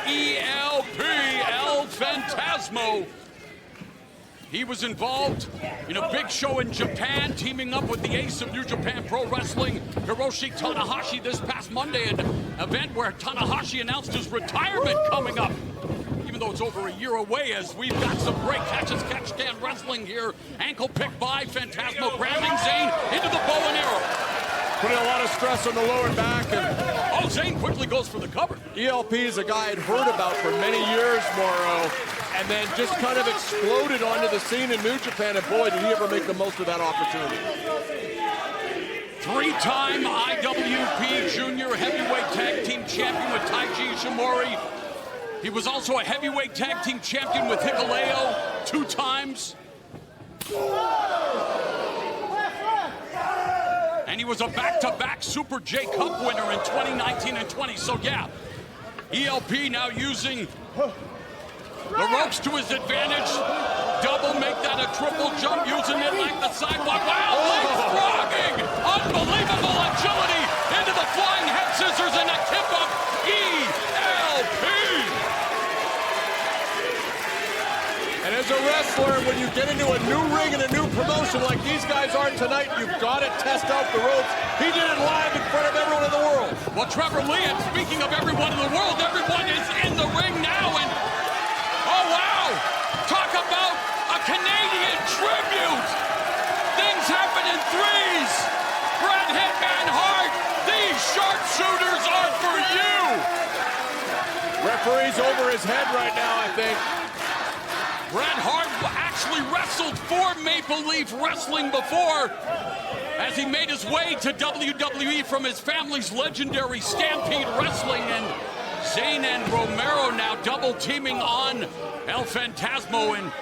ELP, El Fantasmo. He was involved in a big show in Japan, teaming up with the ace of New Japan Pro Wrestling, Hiroshi Tanahashi, this past Monday, an event where Tanahashi announced his retirement coming up, even though it's over a year away, as we've got some great catch-can wrestling here. Ankle pick by Fantasmo, grabbing Zayn into the bow and arrow. Putting a lot of stress on the lower back. And Zayn quickly goes for the cover. ELP is a guy I'd heard about for many years, Mauro, and then just kind of exploded onto the scene in New Japan, and boy, did he ever make the most of that opportunity. Three-time IWP Junior Heavyweight Tag Team Champion with Taiji Ishimori. He was also a Heavyweight Tag Team Champion with Hikuleo 2 times. And he was a back-to-back Super J Cup winner in 2019 and 20. So yeah, ELP now using the ropes to his advantage. Double, make that a triple jump, using it like the sidewalk. Wow, leapfrogging! Unbelievable agility into the flying head scissors and a tip up. ELP! And as a wrestler, when you get into a new ring and a new promotion like these guys are tonight, you've got to test out the ropes. He did it live in front of everyone in the world. Well, Trevor Lee, and speaking of everyone in the world, everyone is in the ring now, and oh wow! Talk about a Canadian tribute! Things happen in threes! Bret Hitman Hart, these sharpshooters are for you! Referee's over his head right now, I think. Bret Hart actually wrestled for Maple Leaf Wrestling before, as he made his way to WWE from his family's legendary Stampede Wrestling. And Zayn and Romero now double teaming on El Fantasmo, and